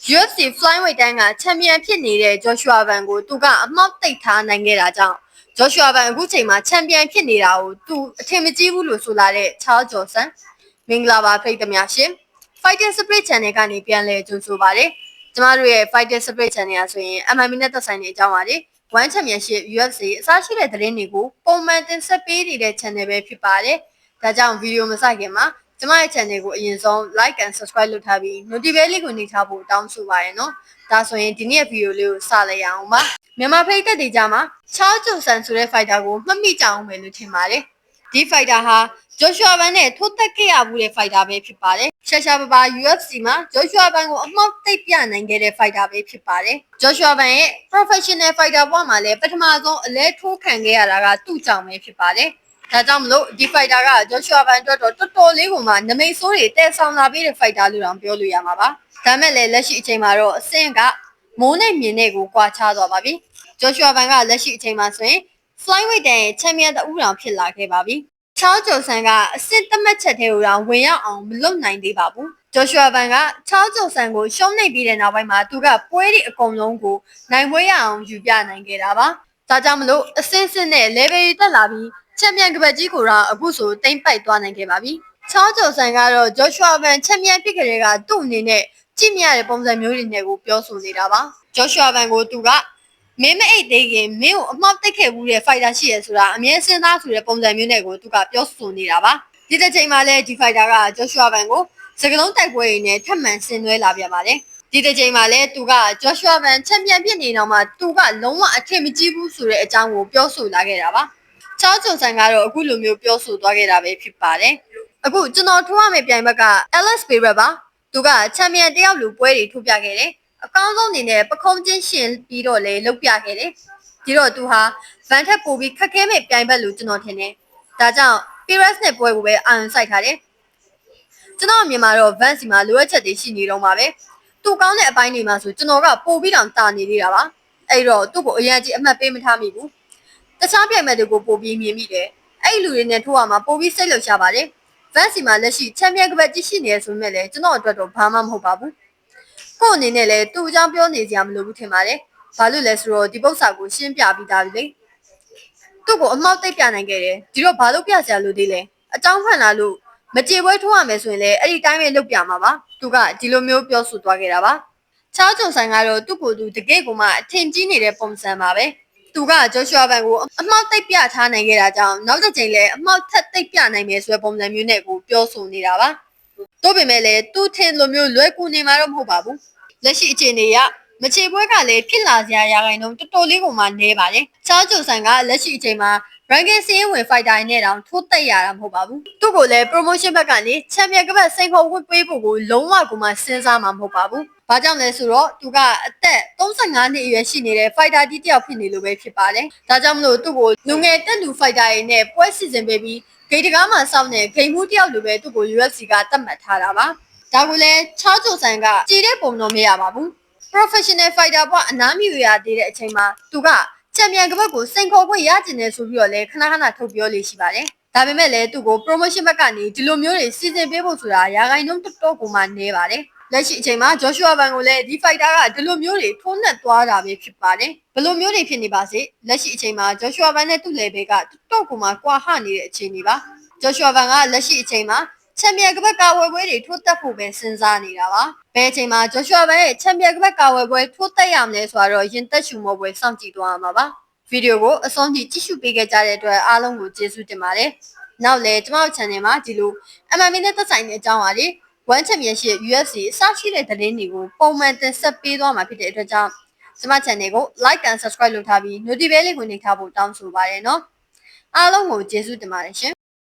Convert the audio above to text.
UFC Flyweight တန်းကချန်ပီယံဖြစ်နေတဲ့ Joshua Van ကိုသူကအမှောက်သိပ်ထားနိုင်ခဲ့တာကြောင့် Joshua Van အခုချိန်မှာချန်ပီယံဖြစ်နေတာကိုသူအထင်မကြီးဘူးလို့ဆိုလာတဲ့ Charles Johnson မင်္ဂလာပါဖိတ်သမားရှင် Fighting Spirit Channel ကနေပြန်လည်ကြိုဆိုပါရစေကျမတို့ရဲ့ Fighting Spirit Channel ကဆိုရင် MMA နဲ့သက်ဆိုင်တဲ့အကြောင်းပါလေ One Championship UFC အစားရှိတဲ့သတင်းတွေကိုပုံမှန်တင်ဆက်ပေးနေတဲ့ channel ပဲဖြစ်ပါတယ်ဒါကြောင့်ဗီဒီယိုမစခင်မှာကျမရဲ့ channel ကိုအရင်ဆုံး like and subscribe လုပ်ထားပြီး notification လေးကိုနှိပ်ထားဖို့တောင်းဆိုပါရနော်ဒါဆိုရင်ဒီနေ့ဗီဒီယိုလေးကိုစလိုက်ရအောင်ပါမြန်မာဖိတ်သက်တွေကြမှာCharles Johnson ဆိုတဲ့ fighter ကိုမှတ်မိကြအောင်ပဲလို့ထင်ပါတယ်ဒီ fighter ဟာ Joshua Van နဲ့ထိုးသက်ခဲ့ရဘူးတဲ့ fighter ပဲဖြစ်ပါတယ်ရှာရှာပါ UFC မှာ Joshua Van ကိုအမှောက်သိပ်ပြနိုင်ခဲ့တဲ့ fighter ပဲဖြစ်ပါတယ် Joshua Van ရဲ့ professional fighter ဘဝမှာလည်းပထမဆုံးအလဲထိုးခံခဲ့ရတာကသူ့ကြောင့်ပဲဖြစ်ပါတယ်ဒါကြောင့်မလို့ဒီ fighter က Joshua Van တော်တော်လေးကိုမှနမိတ်ဆိုးတွေတဲဆောင်လာပြီးတဲ့ fighter လို့တောင်ပြောလို့ရမှာပါဒါမဲ့လည်းလက်ရှိအချိန်မှာတော့အဆင့်ကမိုးနဲ့မြင်တဲ့ကိုကွာခြားသွားပါပြီ Joshua Van ကလက်ရှိအချိန်မှာဆိုရင် flyweight တန်းရဲ့ champion တဦးတောင်ဖြစ်လာခဲ့ပါပြီ Charles Johnson ကအဆင့်သတ်မှတ်ချက်တွေကိုတောင်ဝင်ရောက်အောင်မလုပ်နိုင်သေးပါဘူး Joshua Van က Charles Johnson ကိုရှုံးနိမ့်ပြီးတဲ့နောက်ပိုင်းမှာသူကပွဲတွေအကုန်လုံးကိုနိုင်ပွဲရအောင်ယူပြနိုင်ခဲ့တာပါဒါကြောင့်မလို့အဆင့်နဲ့ level တက်လာပြီးချန်ပီယံကပတ်ကြီးကိုတော့အခုဆိုတိမ့်ပိုက်သွားနိုင်ခဲ့ပါပြီ။ Charles Johnson ကတော့ Joshua Van ချန်ပီယံဖြစ်ခဲ့တဲ့ကသူ့အနေနဲ့ကြည့်မြရတဲ့ပုံစံမျိုးတွေနဲ့ကိုပြောဆိုနေတာပါ။ Joshua Van ကိုသူကမင်းမအိတ်သေးခင်မင်းကိုအမှောက်သိပ်ခဲ့ဘူးတဲ့ fighter ရှိရဆိုတာအမြဲစဉ်းစားဆိုတဲ့ပုံစံမျိုးနဲ့ကိုသူကပြောဆိုနေတာပါ။ဒီတစ်ချိန်မှာလည်းဒီ fighter က Joshua Van ကိုစကလုံးတိုက်ပွဲတွေနဲ့ထပ်မံဆင်နွှဲလာပြန်ပါတယ်။ဒီတစ်ချိန်မှာလည်းသူက Joshua Van ချန်ပီယံဖြစ်နေတော့မှသူကလုံးဝအထင်မကြီးဘူးဆိုတဲ့အကြောင်းကိုပြောဆိုလာခဲ့တာပါ။ Charles Johnson ကတော့အခုလိုမျိုးပြောဆိုသွားခဲ့တာပဲဖြစ်ပါတယ်။အခုကျွန်တော်ထိုးရမယ့်ပြိုင်ဘက်က Alex Pereira ပါ။သူကချန်ပီယံတယောက်လိုပွဲတွေထိုးပြခဲ့တယ်။အကောင်းဆုံးအနေနဲ့ပခုံးချင်းရှင်ပြီးတော့လေလုတ်ပြခဲ့တယ်။ဒီတော့သူဟာ Van ထက်ပိုပြီးခက်ခဲမဲ့ပြိုင်ဘက်လို့ကျွန်တော်ထင်တယ်။ဒါကြောင့် Pereira နဲ့ပွဲကိုပဲအာရုံစိုက်ထားတယ်။ကျွန်တော်အမြင်မှာတော့ Van စီမှာလိုအပ်ချက်တွေရှိနေတော့မှာပဲ။သူကောင်းတဲ့အပိုင်းတွေမှာဆိုကျွန်တော်ကပိုပြီးတောင်တာနေသေးတာပါ။အဲ့တော့သူ့ကိုအရင်ကြီးအမှတ်ပေးမထားမိဘူး။တခြားပြိုင်ဘက်တွေကိုပိုပြီးမြင်မိတယ်။အဲ့လူတွေနဲ့ထိုးရမှာပိုပြီးစိတ်လှုပ်ရှားပါတယ်။ Van စီမှာလက်ရှိချန်ပီယံကပတ်ကြီးရှိနေရဆိုမဲ့လည်းကျွန်တော်အတွက်တော့ဘာမှမဟုတ်ပါဘူး။ကို့အနေနဲ့လည်းသူ့အကြောင်းပြောနေစရာမလိုဘူးထင်ပါတယ်။ဘာလို့လဲဆိုတော့ဒီပု္ပ္ပစာကိုရှင်းပြပြီးသားပြီလေ။သူ့ကိုအမှောက်သိပ်ပြနိုင်ခဲ့တယ်။ဒီတော့ဘာလို့ပြစရာလိုသေးလဲ။အကြောင်းဖန်လာလို့မကြေပွဲထိုးရမယ်ဆိုရင်လည်းအဲ့ဒီတိုင်းပဲလုပ်ပြမှာပါ။သူကဒီလိုမျိုးပြောဆိုသွားခဲ့တာပါ။ Charles Johnson ကတော့သူ့ကိုယ်သူတကယ့်ကိုမှအထင်ကြီးနေတဲ့ပုံစံပါပဲ။သူက Joshua Van ကိုအမှောက်သိပ်ပြထားနိုင်ခဲ့တာကြောင့်နောက်တစ်ချိန်လည်းအမှောက်ထက်သိပ်ပြနိုင်မယ်ဆိုတဲ့ပုံစံမျိုးနဲ့ကိုပြောဆိုနေတာပါ။သို့ပေမဲ့လည်းသူထင်လိုမျိုးလွယ်ကူနေမှာတော့မဟုတ်ပါဘူး။လက်ရှိအခြေအနေကမချေပွဲကလည်းဖြစ်လာစရာရာခိုင်နှုန်းတော်တော်လေးကိုမှနည်းပါတယ်။ Charles Johnson ကလက်ရှိအချိန်မှာ ranking စင်းဝင် fighter နဲ့တောင်ထိုးတက်ရတာမဟုတ်ပါဘူး။သူ့ကိုလည်း promotion ဘက်ကနေ champion ကပတ်စိန်ခေါ်ဝတ်ပေးဖို့ကိုလုံးဝကိုမှစဉ်းစားမှာမဟုတ်ပါဘူး။ဘာကြောင့်လဲဆိုတော့သူကအသက်35နှစ်အရွယ်ရှိနေတဲ့ fighter ကြီးတစ်ယောက်ဖြစ်နေလို့ပဲဖြစ်ပါတယ်။ဒါကြောင့်မလို့သူ့ကိုလူငယ်တက်လူ fighter တွေနဲ့ပွဲစီစဉ်ပေးပြီးဂိတ်တကားမှာစောင့်နေဂိမ်းမှုတစ်ယောက်လိုပဲသူ့ကို UFC ကသတ်မှတ်ထားတာပါ။ဒါကိုလည်း Charles Johnson ကကြည်တဲ့ပုံတော့မရပါဘူး။ professional fighter ဘွားအနားမြူရသေးတဲ့အချိန်မှာသူကချန်ပီယံကပတ်ကိုစိန်ခေါ်ခွင့်ရကျင်တယ်ဆိုပြီးတော့လည်းခဏထုတ်ပြောလေးရှိပါတယ်။ဒါပေမဲ့လည်းသူ့ကို promotion ဘက်ကနေဒီလိုမျိုးတွေစီစဉ်ပေးဖို့ဆိုတာရာခိုင်နှုန်းတော်တော်ကိုမှနည်းပါတယ်။လက်ရှိအချိန်မှာ Joshua Van ကိုလည်းဒီ fighter ကဒီလိုမျိုးတွေထိုးနှက်သွားတာပဲဖြစ်ပါတယ်။ဘယ်လိုမျိုးတွေဖြစ်နေပါစေလက်ရှိအချိန်မှာ Joshua Van နဲ့သူ့ level ကတော်တော်ကိုမှကွာဟနေတဲ့အခြေအနေပါ။ Joshua Van ကလက်ရှိအချိန်မှာချန်ပီယံကပတ်ကာဝယ်ပွဲတွေထိုးတက်ဖို့ပဲစဉ်းစားနေတာပါ။ဘယ်အချိန်မှာ Joshua Van ရဲ့ချန်ပီယံကပတ်ကာဝယ်ပွဲထိုးတက်ရမလဲဆိုတော့ရင်သက်ရှူမောပွဲစောင့်ကြည့်သွားရမှာပါ။ဗီဒီယိုကိုအဆုံးထိကြည့်ရှုပေးခဲ့ကြတဲ့အတွက်အားလုံးကိုကျေးဇူးတင်ပါတယ်။နောက်လည်းကျွန်မတို့ channel မှာဒီလို MMA နဲ့သက်ဆိုင်တဲ့အကြောင်းအရာတွေ One Championship UFC အစရှိတဲ့သတင်းတွေကိုပုံမှန်တင်ဆက်ပေးသွားမှာဖြစ်တဲ့အတွက်ကြောင့်ကျွန်မ channel ကို like and subscribe လုပ်ထားပြီး notification လေးကိုနှိပ်ထားဖို့တောင်းဆိုပါရစေနော်။အားလုံးကိုကျေးဇူးတင်ပါတယ်ရှင်